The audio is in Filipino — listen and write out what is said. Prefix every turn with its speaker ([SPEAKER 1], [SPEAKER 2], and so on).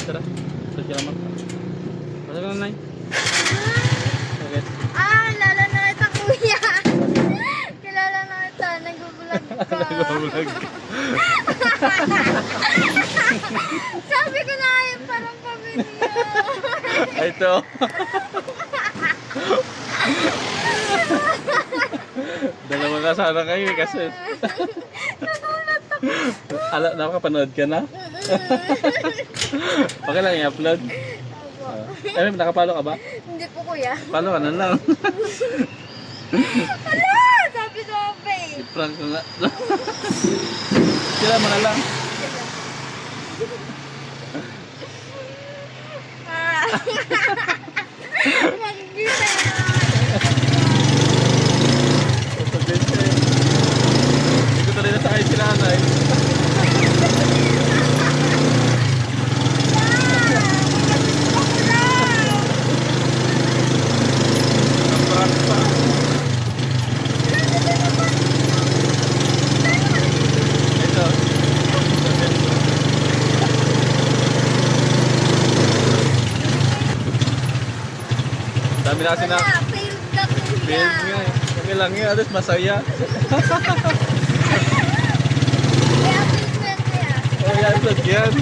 [SPEAKER 1] Tara. Sa salamat. Pasok na, Nay. Okay.
[SPEAKER 2] Kilala na kita, kuya. Kilala na kita. Nag-vlog ka.
[SPEAKER 1] Nag-vlog.
[SPEAKER 2] Sabi ko na yun, parang pamilya.
[SPEAKER 1] Ay, ito. Dalawa ka sana kayo kasi.
[SPEAKER 2] Nagulat ako.
[SPEAKER 1] Ala, nakapanood ka na? Okay lang i-upload. Ay, nakapalo ka ba?
[SPEAKER 2] Hindi po, kuya.
[SPEAKER 1] Palo ka na lang.
[SPEAKER 2] Hala! Sabi ko pa eh.
[SPEAKER 1] I-prank ko nga. Sila mo na lang.
[SPEAKER 2] Magigisa na.
[SPEAKER 1] Ito din siya eh. Hindi ko tuloy na sa akin sila, Nay. Ang prank pa. Ito. Dami na kasi na.
[SPEAKER 2] Wala, failed ka, kuya.
[SPEAKER 1] Failed nga eh. Okay lang yun, alas masaya.
[SPEAKER 2] Kaya failed ka, kuya.
[SPEAKER 1] Oh, yan, vlog yan.